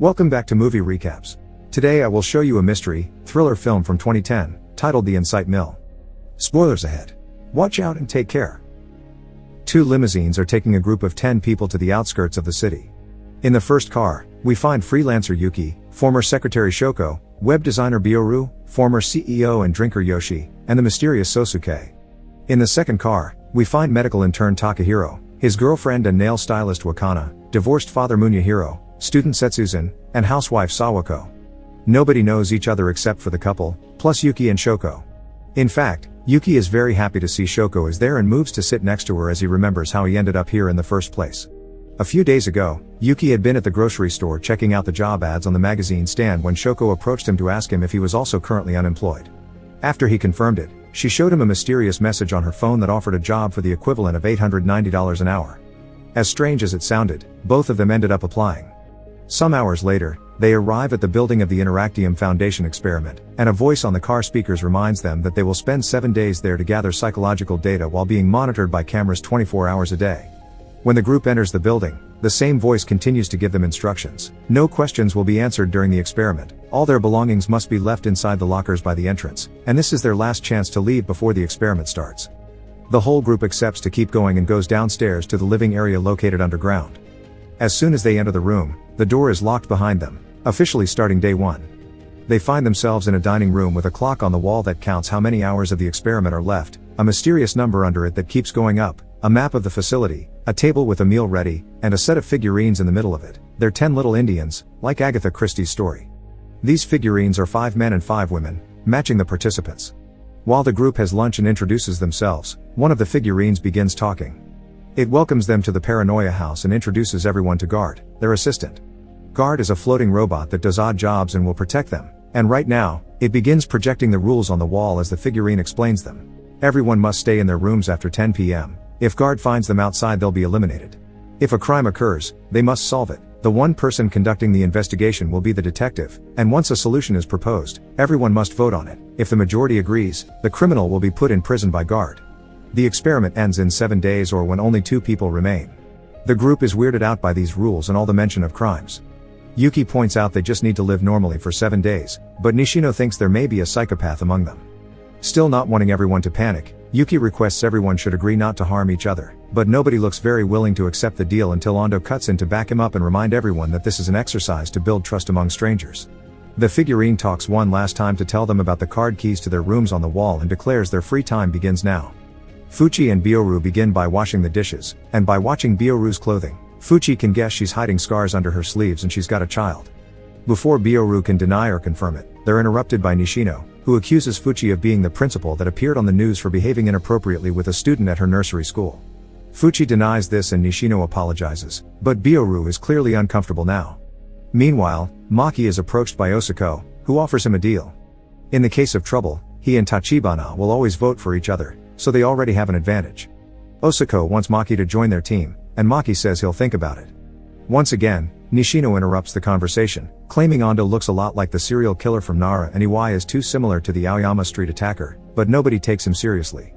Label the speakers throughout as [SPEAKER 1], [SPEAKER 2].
[SPEAKER 1] Welcome back to Movie Recaps. Today I will show you a mystery, thriller film from 2010, titled The Insight Mill. Spoilers ahead. Watch out and take care. Two limousines are taking a group of 10 people to the outskirts of the city. In the first car, we find freelancer Yuki, former secretary Shoko, web designer Bioru, former CEO and drinker Yoshi, and the mysterious Sosuke. In the second car, we find medical intern Takahiro, his girlfriend and nail stylist Wakana, divorced father Munyahiro, student Setsuzan, and housewife Sawako. Nobody knows each other except for the couple, plus Yuki and Shoko. In fact, Yuki is very happy to see Shoko is there and moves to sit next to her as he remembers how he ended up here in the first place. A few days ago, Yuki had been at the grocery store checking out the job ads on the magazine stand when Shoko approached him to ask him if he was also currently unemployed. After he confirmed it, she showed him a mysterious message on her phone that offered a job for the equivalent of $890 an hour. As strange as it sounded, both of them ended up applying. Some hours later, they arrive at the building of the Interactium Foundation experiment, and a voice on the car speakers reminds them that they will spend 7 days there to gather psychological data while being monitored by cameras 24 hours a day. When the group enters the building, the same voice continues to give them instructions. No questions will be answered during the experiment, all their belongings must be left inside the lockers by the entrance, and this is their last chance to leave before the experiment starts. The whole group accepts to keep going and goes downstairs to the living area located underground. As soon as they enter the room, the door is locked behind them, officially starting day 1. They find themselves in a dining room with a clock on the wall that counts how many hours of the experiment are left, a mysterious number under it that keeps going up, a map of the facility, a table with a meal ready, and a set of figurines in the middle of it. They're 10 little Indians, like Agatha Christie's story. These figurines are 5 men and 5 women, matching the participants. While the group has lunch and introduces themselves, one of the figurines begins talking. It welcomes them to the Paranoia house and introduces everyone to Guard, their assistant. Guard is a floating robot that does odd jobs and will protect them, and right now, it begins projecting the rules on the wall as the figurine explains them. Everyone must stay in their rooms after 10 p.m. If Guard finds them outside, they'll be eliminated. If a crime occurs, they must solve it. The one person conducting the investigation will be the detective, and once a solution is proposed, everyone must vote on it. If the majority agrees, the criminal will be put in prison by Guard. The experiment ends in 7 days or when only 2 people remain. The group is weirded out by these rules and all the mention of crimes. Yuki points out they just need to live normally for 7 days, but Nishino thinks there may be a psychopath among them. Still not wanting everyone to panic, Yuki requests everyone should agree not to harm each other, but nobody looks very willing to accept the deal until Ando cuts in to back him up and remind everyone that this is an exercise to build trust among strangers. The figurine talks one last time to tell them about the card keys to their rooms on the wall and declares their free time begins now. Fuchi and Bioru begin by washing the dishes, and by watching Bioru's clothing, Fuchi can guess she's hiding scars under her sleeves and she's got a child. Before Bioru can deny or confirm it, they're interrupted by Nishino, who accuses Fuchi of being the principal that appeared on the news for behaving inappropriately with a student at her nursery school. Fuchi denies this and Nishino apologizes, but Bioru is clearly uncomfortable now. Meanwhile, Maki is approached by Osako, who offers him a deal. In the case of trouble, he and Tachibana will always vote for each other, so they already have an advantage. Osako wants Maki to join their team, and Maki says he'll think about it. Once again, Nishino interrupts the conversation, claiming Ando looks a lot like the serial killer from Nara and Iwai is too similar to the Aoyama Street attacker, but nobody takes him seriously.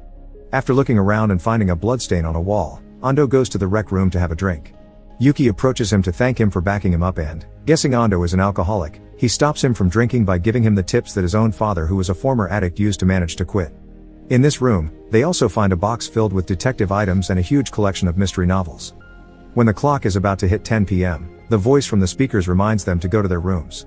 [SPEAKER 1] After looking around and finding a bloodstain on a wall, Ando goes to the rec room to have a drink. Yuki approaches him to thank him for backing him up and, guessing Ando is an alcoholic, he stops him from drinking by giving him the tips that his own father, who was a former addict, used to manage to quit. In this room, they also find a box filled with detective items and a huge collection of mystery novels. When the clock is about to hit 10 p.m., the voice from the speakers reminds them to go to their rooms.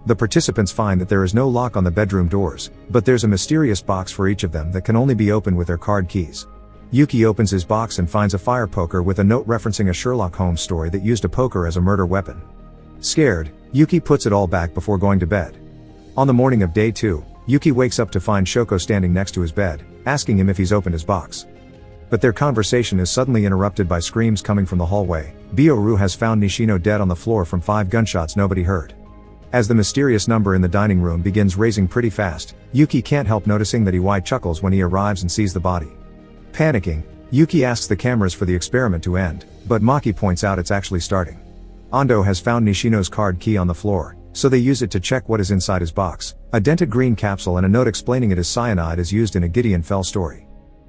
[SPEAKER 1] The participants find that there is no lock on the bedroom doors, but there's a mysterious box for each of them that can only be opened with their card keys. Yuki opens his box and finds a fire poker with a note referencing a Sherlock Holmes story that used a poker as a murder weapon. Scared, Yuki puts it all back before going to bed. On the morning of day 2, Yuki wakes up to find Shoko standing next to his bed, asking him if he's opened his box. But their conversation is suddenly interrupted by screams coming from the hallway. Bioru has found Nishino dead on the floor from 5 gunshots nobody heard. As the mysterious number in the dining room begins raising pretty fast, Yuki can't help noticing that Iwai chuckles when he arrives and sees the body. Panicking, Yuki asks the cameras for the experiment to end, but Maki points out it's actually starting. Ando has found Nishino's card key on the floor, so they use it to check what is inside his box. A dented green capsule and a note explaining it is cyanide is used in a Gideon Fell story.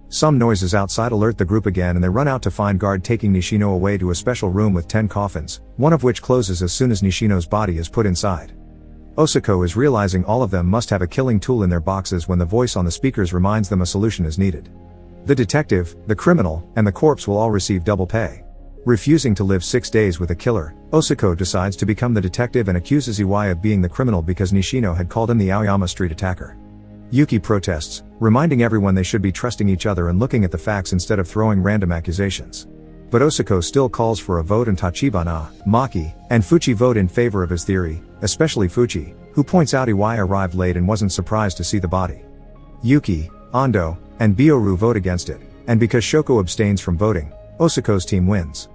[SPEAKER 1] Some noises outside alert the group again and they run out to find guard taking Nishino away to a special room with 10 coffins, one of which closes as soon as Nishino's body is put inside. Osako is realizing all of them must have a killing tool in their boxes when the voice on the speakers reminds them a solution is needed. The detective, the criminal, and the corpse will all receive double pay. Refusing to live 6 days with a killer, Osako decides to become the detective and accuses Iwai of being the criminal because Nishino had called him the Aoyama street attacker. Yuki protests, reminding everyone they should be trusting each other and looking at the facts instead of throwing random accusations. But Osako still calls for a vote and Tachibana, Maki, and Fuchi vote in favor of his theory, especially Fuchi, who points out Iwai arrived late and wasn't surprised to see the body. Yuki, Ando, and Bioru vote against it, and because Shoko abstains from voting, Osako's team wins.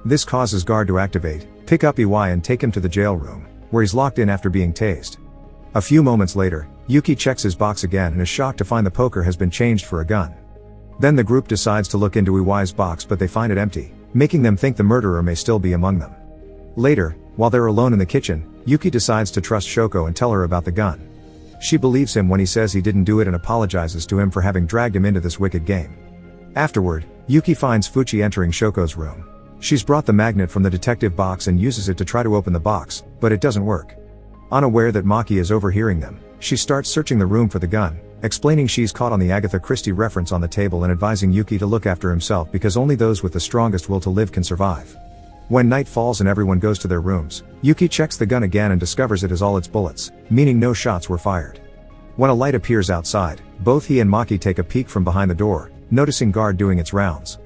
[SPEAKER 1] This causes guard to activate, pick up Iwai and take him to the jail room, where he's locked in after being tased. A few moments later, Yuki checks his box again and is shocked to find the poker has been changed for a gun. Then the group decides to look into Iwai's box but they find it empty, making them think the murderer may still be among them. Later, while they're alone in the kitchen, Yuki decides to trust Shoko and tell her about the gun. She believes him when he says he didn't do it and apologizes to him for having dragged him into this wicked game. Afterward, Yuki finds Fuchi entering Shoko's room. She's brought the magnet from the detective box and uses it to try to open the box, but it doesn't work. Unaware that Maki is overhearing them, she starts searching the room for the gun, explaining she's caught on the Agatha Christie reference on the table and advising Yuki to look after himself because only those with the strongest will to live can survive. When night falls and everyone goes to their rooms, Yuki checks the gun again and discovers it has all its bullets, meaning no shots were fired. When a light appears outside, both he and Maki take a peek from behind the door, noticing guard doing its rounds.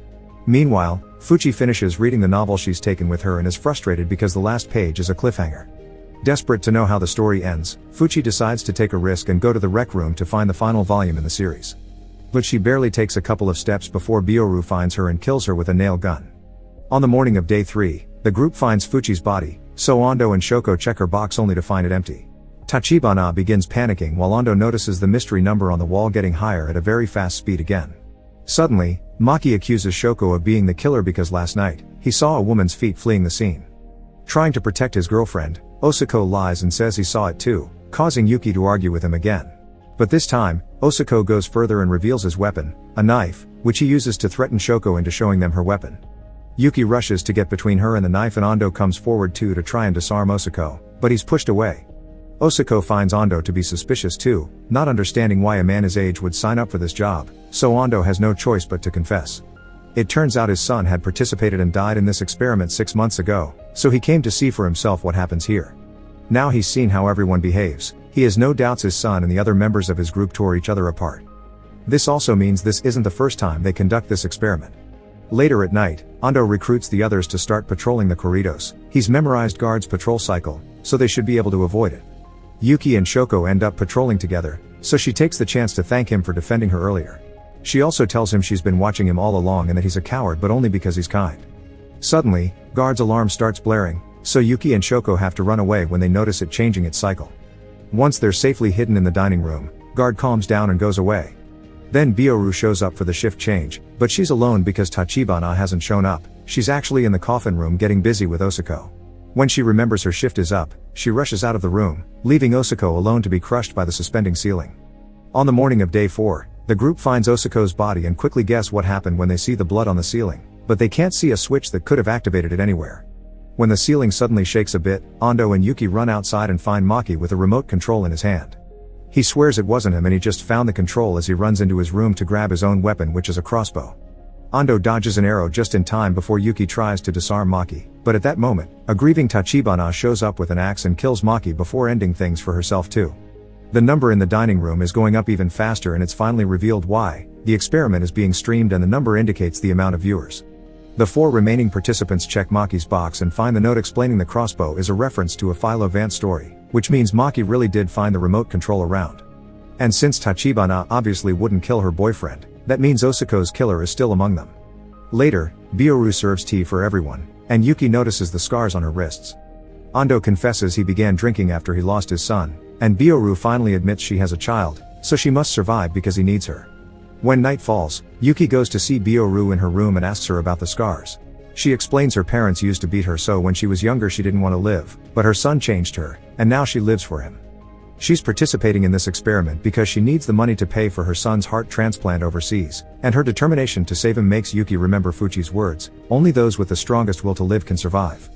[SPEAKER 1] Meanwhile, Fuchi finishes reading the novel she's taken with her and is frustrated because the last page is a cliffhanger. Desperate to know how the story ends, Fuchi decides to take a risk and go to the rec room to find the final volume in the series. But she barely takes a couple of steps before Bioru finds her and kills her with a nail gun. On the morning of day 3, the group finds Fuchi's body, so Ando and Shoko check her box only to find it empty. Tachibana begins panicking while Ando notices the mystery number on the wall getting higher at a very fast speed again. Suddenly, Maki accuses Shoko of being the killer because last night, he saw a woman's feet fleeing the scene. Trying to protect his girlfriend, Osako lies and says he saw it too, causing Yuki to argue with him again. But this time, Osako goes further and reveals his weapon, a knife, which he uses to threaten Shoko into showing them her weapon. Yuki rushes to get between her and the knife and Ando comes forward too to try and disarm Osako, but he's pushed away. Osako finds Ando to be suspicious too, not understanding why a man his age would sign up for this job, so Ando has no choice but to confess. It turns out his son had participated and died in this experiment 6 months ago, so he came to see for himself what happens here. Now he's seen how everyone behaves, he has no doubts his son and the other members of his group tore each other apart. This also means this isn't the first time they conduct this experiment. Later at night, Ando recruits the others to start patrolling the corridors. He's memorized guard's patrol cycle, so they should be able to avoid it. Yuki and Shoko end up patrolling together, so she takes the chance to thank him for defending her earlier. She also tells him she's been watching him all along and that he's a coward but only because he's kind. Suddenly, guard's alarm starts blaring, so Yuki and Shoko have to run away when they notice it changing its cycle. Once they're safely hidden in the dining room, guard calms down and goes away. Then Bioru shows up for the shift change, but she's alone because Tachibana hasn't shown up. She's actually in the coffin room getting busy with Osako. When she remembers her shift is up, she rushes out of the room, leaving Osako alone to be crushed by the suspending ceiling. On the morning of day 4, the group finds Osako's body and quickly guess what happened when they see the blood on the ceiling, but they can't see a switch that could have activated it anywhere. When the ceiling suddenly shakes a bit, Ando and Yuki run outside and find Maki with a remote control in his hand. He swears it wasn't him and he just found the control as he runs into his room to grab his own weapon, which is a crossbow. Ando dodges an arrow just in time before Yuki tries to disarm Maki, but at that moment, a grieving Tachibana shows up with an axe and kills Maki before ending things for herself too. The number in the dining room is going up even faster and it's finally revealed why. The experiment is being streamed and the number indicates the amount of viewers. The 4 remaining participants check Maki's box and find the note explaining the crossbow is a reference to a Philo Vance story, which means Maki really did find the remote control around. And since Tachibana obviously wouldn't kill her boyfriend, that means Osako's killer is still among them. Later, Bioru serves tea for everyone, and Yuki notices the scars on her wrists. Ando confesses he began drinking after he lost his son, and Bioru finally admits she has a child, so she must survive because he needs her. When night falls, Yuki goes to see Bioru in her room and asks her about the scars. She explains her parents used to beat her so when she was younger she didn't want to live, but her son changed her, and now she lives for him. She's participating in this experiment because she needs the money to pay for her son's heart transplant overseas, and her determination to save him makes Yuki remember Fuchi's words, only those with the strongest will to live can survive.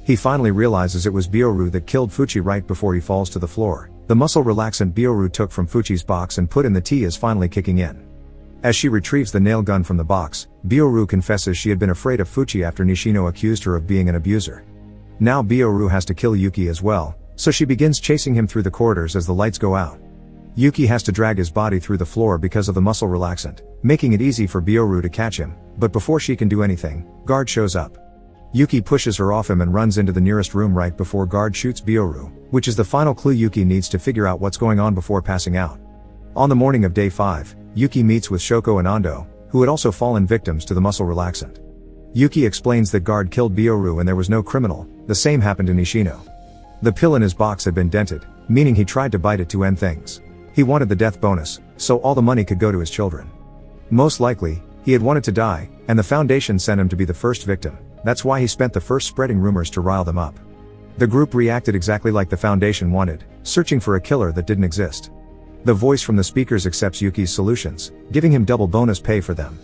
[SPEAKER 1] He finally realizes it was Byoru that killed Fuchi right before he falls to the floor. The muscle relaxant Byoru took from Fuchi's box and put in the tea is finally kicking in. As she retrieves the nail gun from the box, Byoru confesses she had been afraid of Fuchi after Nishino accused her of being an abuser. Now Byoru has to kill Yuki as well, so she begins chasing him through the corridors as the lights go out. Yuki has to drag his body through the floor because of the muscle relaxant, making it easy for Byoru to catch him, but before she can do anything, Guard shows up. Yuki pushes her off him and runs into the nearest room right before Guard shoots Byoru, which is the final clue Yuki needs to figure out what's going on before passing out. On the morning of day 5, Yuki meets with Shoko and Ando, who had also fallen victims to the muscle relaxant. Yuki explains that Guard killed Byoru and there was no criminal, the same happened to Nishino. The pill in his box had been dented, meaning he tried to bite it to end things. He wanted the death bonus, so all the money could go to his children. Most likely, he had wanted to die, and the Foundation sent him to be the first victim. That's why he spent the first spreading rumors to rile them up. The group reacted exactly like the Foundation wanted, searching for a killer that didn't exist. The voice from the speakers accepts Yuki's solutions, giving him double bonus pay for them.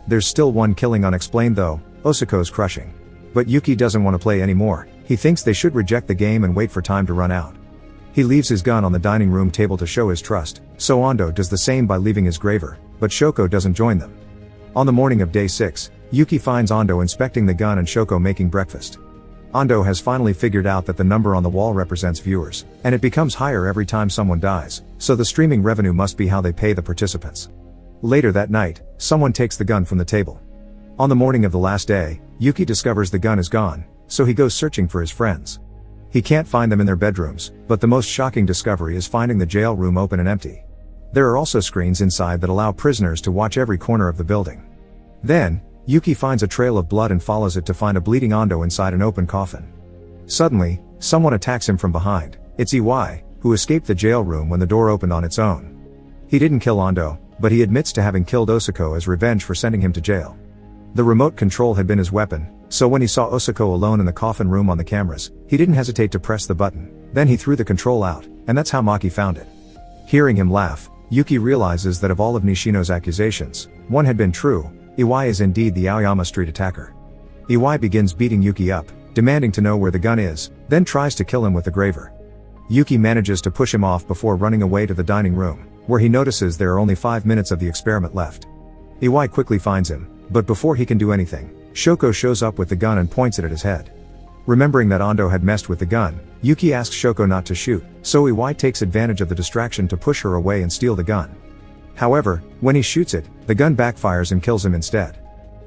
[SPEAKER 1] There's still one killing unexplained though, Osiko's crushing. But Yuki doesn't want to play anymore. He thinks they should reject the game and wait for time to run out. He leaves his gun on the dining room table to show his trust, so Ando does the same by leaving his graver, but Shoko doesn't join them. On the morning of day 6, Yuki finds Ando inspecting the gun and Shoko making breakfast. Ando has finally figured out that the number on the wall represents viewers, and it becomes higher every time someone dies, so the streaming revenue must be how they pay the participants. Later that night, someone takes the gun from the table. On the morning of the last day, Yuki discovers the gun is gone, so he goes searching for his friends. He can't find them in their bedrooms, but the most shocking discovery is finding the jail room open and empty. There are also screens inside that allow prisoners to watch every corner of the building. Then, Yuki finds a trail of blood and follows it to find a bleeding Ando inside an open coffin. Suddenly, someone attacks him from behind. It's Iwai, who escaped the jail room when the door opened on its own. He didn't kill Ando, but he admits to having killed Osiko as revenge for sending him to jail. The remote control had been his weapon, so when he saw Osiko alone in the coffin room on the cameras, he didn't hesitate to press the button. Then he threw the control out, and that's how Maki found it. Hearing him laugh, Yuki realizes that of all of Nishino's accusations, one had been true. Iwai is indeed the Aoyama street attacker. Iwai begins beating Yuki up, demanding to know where the gun is, then tries to kill him with the graver. Yuki manages to push him off before running away to the dining room, where he notices there are only 5 minutes of the experiment left. Iwai quickly finds him, but before he can do anything, Shoko shows up with the gun and points it at his head. Remembering that Ando had messed with the gun, Yuki asks Shoko not to shoot, so Iwai takes advantage of the distraction to push her away and steal the gun. However, when he shoots it, the gun backfires and kills him instead.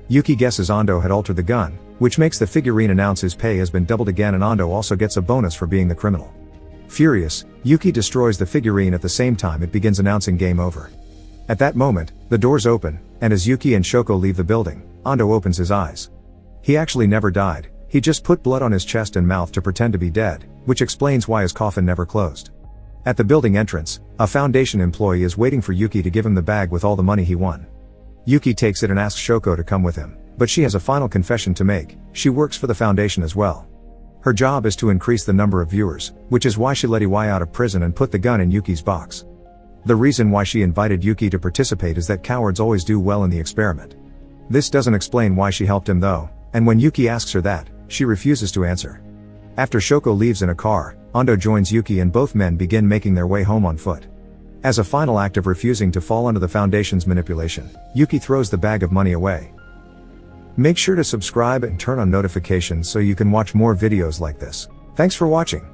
[SPEAKER 1] Yuki guesses Ando had altered the gun, which makes the figurine announce his pay has been doubled again and Ando also gets a bonus for being the criminal. Furious, Yuki destroys the figurine at the same time it begins announcing game over. At that moment, the doors open, and as Yuki and Shoko leave the building, Ando opens his eyes. He actually never died, he just put blood on his chest and mouth to pretend to be dead, which explains why his coffin never closed. At the building entrance, a Foundation employee is waiting for Yuki to give him the bag with all the money he won. Yuki takes it and asks Shoko to come with him, but she has a final confession to make. She works for the Foundation as well. Her job is to increase the number of viewers, which is why she let Iwai out of prison and put the gun in Yuki's box. The reason why she invited Yuki to participate is that cowards always do well in the experiment. This doesn't explain why she helped him though, and when Yuki asks her that, she refuses to answer. After Shoko leaves in a car, Ando joins Yuki and both men begin making their way home on foot. As a final act of refusing to fall under the Foundation's manipulation, Yuki throws the bag of money away. Make sure to subscribe and turn on notifications so you can watch more videos like this. Thanks for watching.